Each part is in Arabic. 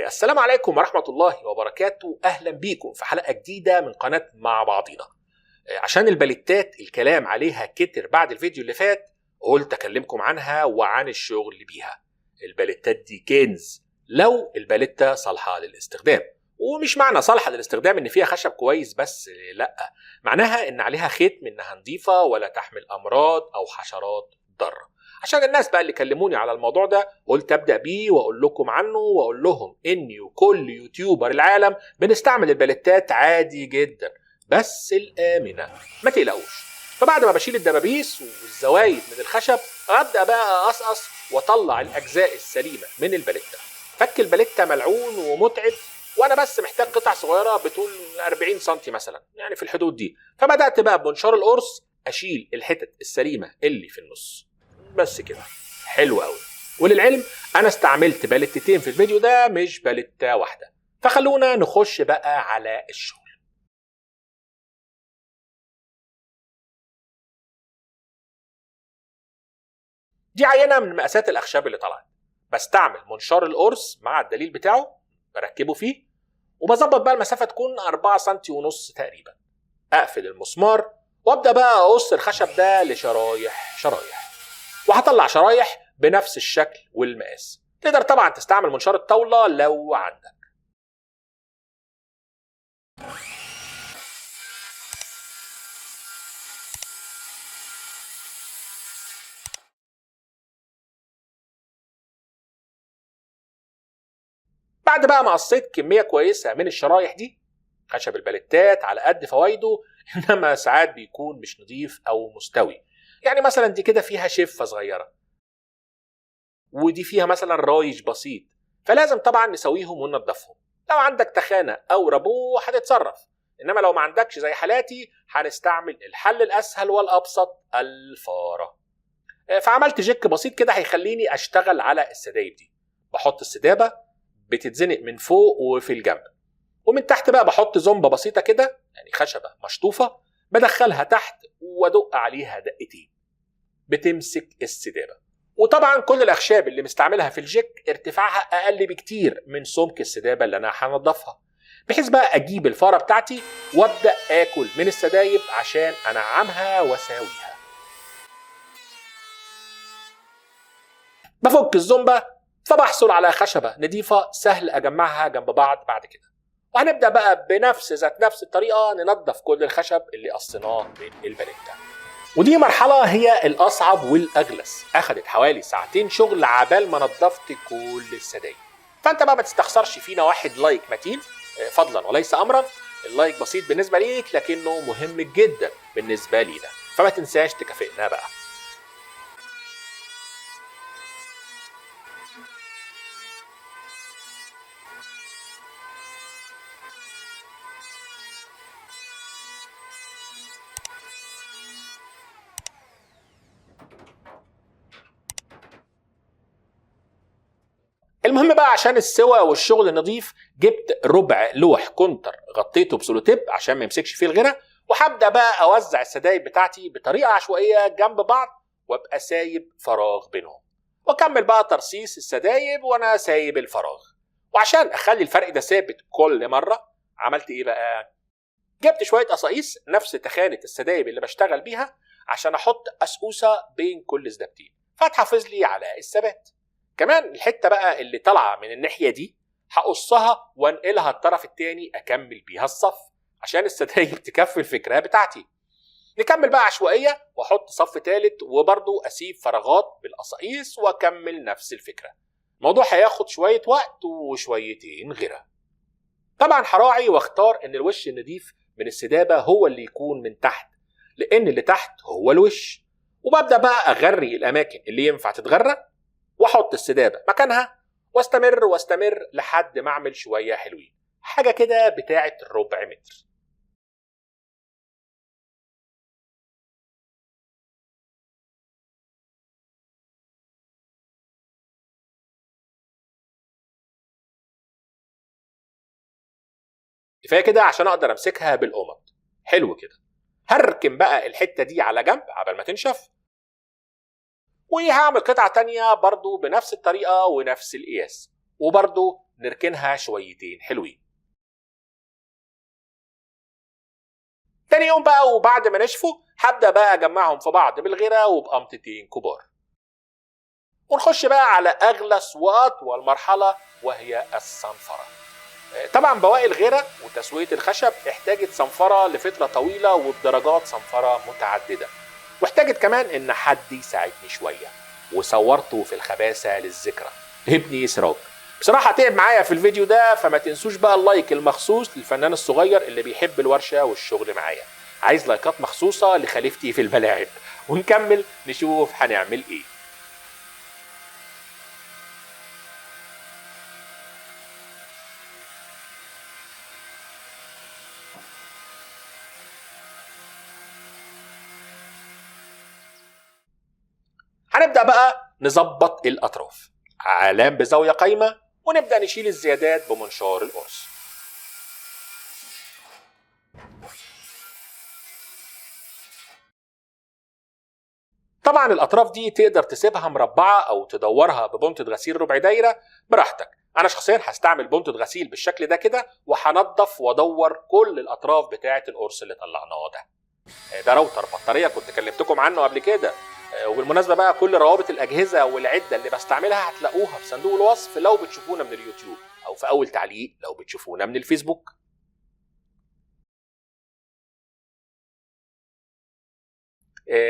السلام عليكم ورحمة الله وبركاته. أهلا بيكم في حلقة جديدة من قناة مع بعضينا. عشان الباليتات الكلام عليها كتر بعد الفيديو اللي فات، قلت أكلمكم عنها وعن الشغل بيها. الباليتات دي كنز لو الباليتة صالحة للاستخدام، ومش معنى صالحة للاستخدام إن فيها خشب كويس بس، لأ، معناها إن عليها ختم إنها نظيفة ولا تحمل أمراض أو حشرات ضارة. عشان الناس بقى اللي كلموني على الموضوع ده، قلت ابدا بيه واقول لكم عنه، واقول لهم اني وكل يوتيوبر العالم بنستعمل الباليتات عادي جدا بس الامنه، ما تقلقوش. فبعد ما بشيل الدبابيس والزوايد من الخشب، ابدا بقى اقصقص واطلع الاجزاء السليمه من الباليته. فك الباليته ملعون ومتعب، وانا بس محتاج قطع صغيره بطول 40 سم مثلا، يعني في الحدود دي. فبدات بقى بمنشار القرص اشيل الحتت السليمه اللي في النص، بس كده. حلو قوي. وللعلم انا استعملت باليتتين في الفيديو ده، مش باليتة واحده. فخلونا نخش بقى على الشغل. دي عينه من مقاسات الاخشاب اللي طلعت. بستعمل منشار القرص مع الدليل بتاعه، بركبه فيه وبظبط بقى المسافه تكون 4 سم ونص تقريبا. اقفل المسمار وابدا بقى اقص الخشب ده لشرايح شرايح، وهطلع شرايح بنفس الشكل والمقاس. تقدر طبعا تستعمل منشار الطاولة لو عندك. بعد بقى ما قصيت كمية كويسة من الشرايح دي، خشب الباليتات على قد فوائده انما ساعات بيكون مش نظيف او مستوي. يعني مثلا دي كده فيها شفة صغيرة، ودي فيها مثلا رايش بسيط، فلازم طبعا نسويهم وننضفهم. لو عندك تخانة او ربو هتتصرف، انما لو ما عندكش زي حالاتي هنستعمل الحل الاسهل والابسط، الفارة. فعملت جيك بسيط كده هيخليني اشتغل على السدايب دي. بحط السدابة بتتزنق من فوق وفي الجنب، ومن تحت بقى بحط زنبة بسيطة كده، يعني خشبة مشطوفة، بدخلها تحت وادق عليها دقتين بتمسك السدابة. وطبعا كل الاخشاب اللي مستعملها في الجيك ارتفاعها اقل بكتير من سمك السدابة اللي انا هنضفها، بحيث بقى اجيب الفارة بتاعتي وابدأ اكل من السدايب عشان انعمها واساويها. بفك الزنبة فبحصل على خشبة نضيفة سهل أجمعها جنب بعض بعد كده. وهنبدأ بقى ذات نفس الطريقة ننظف كل الخشب اللي قصيناه من الباليتة. ودي مرحلة هي الأصعب والأغلس، أخدت حوالي ساعتين شغل عبال ما نظفت كل السدايب. فأنت بقى ما تستخسرش فينا واحد لايك متين، فضلا وليس أمرا. اللايك بسيط بالنسبة ليك لكنه مهم جدا بالنسبة لينا، فما تنساش تكافئنا بقى. المهم بقى عشان السوا والشغل نظيف، جبت ربع لوح كونتر غطيته بسولوتيب عشان ما يمسكش فيه الغيره، وهبدا بقى اوزع السدايب بتاعتي بطريقه عشوائيه جنب بعض، وابقى سايب فراغ بينهم، واكمل بقى ترصيص السدايب وانا سايب الفراغ. وعشان اخلي الفرق ده ثابت كل مره، عملت ايه بقى؟ جبت شويه قصاقيس نفس تخانه السدايب اللي بشتغل بيها، عشان احط قسقوسه بين كل سدابتين فتحافظ لي على الثبات. كمان الحته بقى اللي طالعه من الناحيه دي هقصها وانقلها الطرف التاني اكمل بيها الصف، عشان السدايب تكفي الفكره بتاعتي. نكمل بقى عشوائيه واحط صف تالت وبرضه اسيب فراغات بالقصاقيس واكمل نفس الفكره. الموضوع هياخد شويه وقت وشويتين غيره. طبعا هراعي واختار ان الوش النضيف من السدابه هو اللي يكون من تحت، لان اللي تحت هو الوش. وببدا بقى اغري الاماكن اللي ينفع تتغرى، واحط السدابه مكانها، واستمر لحد ما اعمل شويه حلوين، حاجه كده بتاعه ربع متر. كفايه كده عشان اقدر امسكها بالقمط. حلو كده. هركن بقى الحته دي على جنب قبل ما تنشف، وهعمل قطعه تانية برضو بنفس الطريقه ونفس القياس، وبرضو نركنها شويتين حلوين. تاني يوم بقى وبعد ما نشفوا هبدا بقى اجمعهم في بعض بالغيره وبقمطتين كبار، ونخش بقى على اغلى واطول مرحله وهي الصنفره. طبعا بواقي الغيره وتسويه الخشب احتاجت صنفره لفتره طويله وبدرجات صنفره متعدده، واحتاجت كمان ان حد يساعدني شويه، وصورته في الخباثه للذكرى ابني سراج. بصراحه تعب معايا في الفيديو ده، فما تنسوش بقى اللايك المخصوص للفنان الصغير اللي بيحب الورشه والشغل معايا. عايز لايكات مخصوصه لخليفتي في الملاعب. ونكمل نشوف هنعمل ايه. هنبدأ بقى نظبط الأطراف علام بزاوية قايمة، ونبدأ نشيل الزيادات بمنشار القرص. طبعا الأطراف دي تقدر تسيبها مربعة أو تدورها ببنطة غسيل ربع دايرة براحتك. أنا شخصيا هستعمل بنطة غسيل بالشكل ده كده، وهنضف وادور كل الأطراف بتاعة القرص اللي طلعناه ده. ده راوتر بطارية كنت كلمتكم عنه قبل كده. وبالمناسبة بقى كل روابط الأجهزة والعدة اللي بستعملها هتلاقوها في صندوق الوصف لو بتشوفونا من اليوتيوب، أو في أول تعليق لو بتشوفونا من الفيسبوك.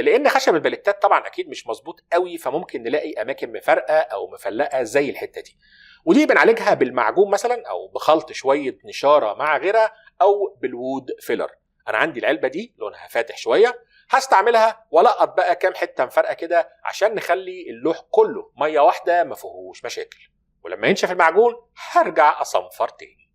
لأن خشب البليتات طبعا أكيد مش مظبوط قوي، فممكن نلاقي أماكن مفرقة أو مفلقة زي الحتة دي، ودي بنعالجها بالمعجون مثلا، أو بخلط شوية نشارة مع غيرها، أو بالوود فيلر. أنا عندي العلبة دي لونها فاتح شوية، هستعملها ولقط بقى كام حته مفرقه كده عشان نخلي اللوح كله ميه واحده ما فيهوش مشاكل، ولما ينشف المعجون هرجع اصنفر تاني.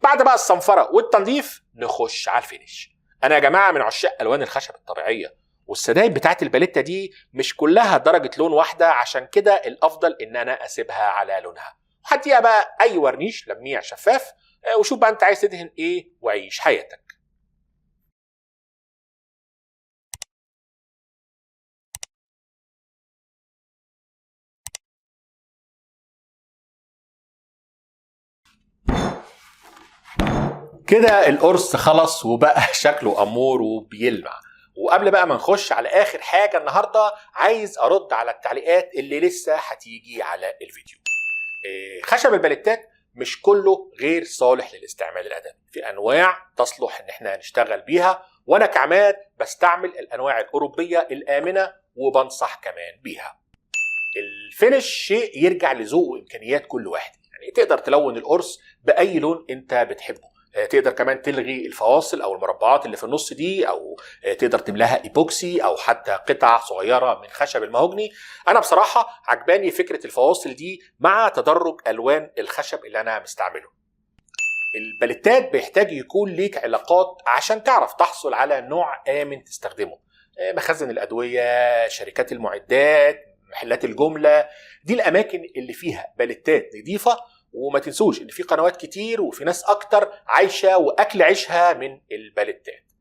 بعد بقى الصنفره والتنظيف نخش على الفينش. انا يا جماعه من عشاق الوان الخشب الطبيعيه، والسدايب بتاعت الباليتا دي مش كلها درجه لون واحده، عشان كده الافضل ان انا اسيبها على لونها، وهديها بقى اي ورنيش لميع شفاف، وشوف بقى انت عايز تدهن ايه وعيش حياتك. كده القرص خلص وبقى شكله امور وبيلمع. وقبل بقى ما نخش على اخر حاجه النهارده، عايز ارد على التعليقات اللي لسه هتيجي على الفيديو. خشب الباليتات مش كله غير صالح للاستعمال الادمي، في انواع تصلح ان احنا نشتغل بيها، وانا كعماد بستعمل الانواع الاوروبيه الامنه وبنصح كمان بيها. الفينش شيء يرجع لذوق وامكانيات كل واحد، يعني تقدر تلون القرص باي لون انت بتحبه، تقدر كمان تلغي الفواصل او المربعات اللي في النص دي، او تقدر تملاها ايبوكسي او حتى قطع صغيره من خشب المهوجني. انا بصراحه عجباني فكره الفواصل دي مع تدرج الوان الخشب اللي انا مستعمله. الباليتات بيحتاج يكون ليك علاقات عشان تعرف تحصل على نوع امن تستخدمه، مخازن الادويه، شركات المعدات، محلات الجمله، دي الاماكن اللي فيها باليتات نظيفه. وما تنسوش ان في قنوات كتير وفي ناس اكتر عايشه واكل عيشها من الباليتات.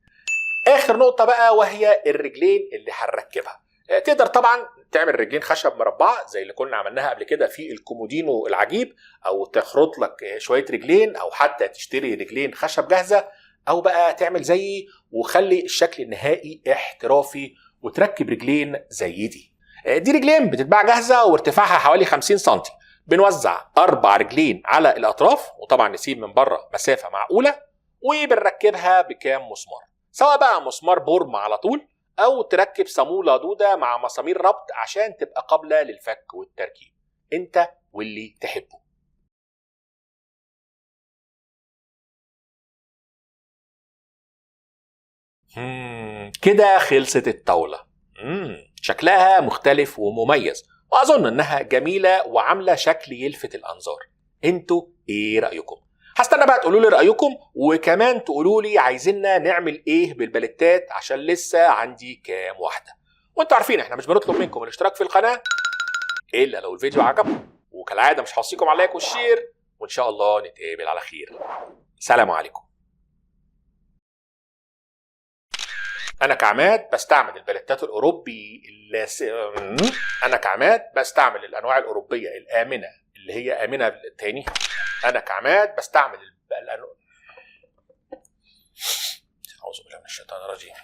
اخر نقطه بقى وهي الرجلين اللي هنركبها. تقدر طبعا تعمل رجلين خشب مربعه زي اللي كنا عملناها قبل كده في الكومودينو العجيب، او تخرط لك شويه رجلين، او حتى تشتري رجلين خشب جاهزه، او بقى تعمل زيي وخلي الشكل النهائي احترافي وتركب رجلين زي دي. دي رجلين بتتباع جاهزه وارتفاعها حوالي 50 سم. بنوزع 4 رجلين على الاطراف، وطبعا نسيب من بره مسافه معقوله، وبنركبها بكام مسمار، سواء بقى مسمار بورم على طول، او تركب صاموله دوده مع مسامير ربط عشان تبقى قابله للفك والتركيب، انت واللي تحبه. كده خلصت الطاوله. شكلها مختلف ومميز، واظن انها جميله وعامله شكل يلفت الانظار. انتوا ايه رايكم؟ هستنى بقى تقولوا لي رايكم، وكمان تقولوا لي عايزيننا نعمل ايه بالباليتات عشان لسه عندي كام واحده. وانتوا عارفين احنا مش بنطلب منكم الاشتراك في القناه الا لو الفيديو عجبكم، وكالعاده مش هوصيكم على اللايك والشير، وان شاء الله نتقابل على خير. سلام عليكم. انا كعماد بستعمل البلتات الاوروبي انا كعماد بستعمل الانواع الاوروبيه الامنه اللي هي امنه تاني. انا كعماد بستعمل اعوذ بالله من الشيطان الرجيم.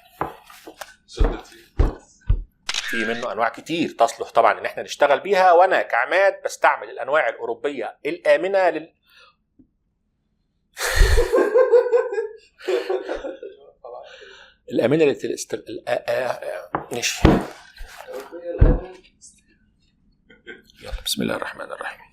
في منه انواع كتير تصلح طبعا ان احنا نشتغل بيها، وانا كعماد بستعمل الانواع الاوروبيه الامنه الامنه ماشي. يلا بسم الله الرحمن الرحيم.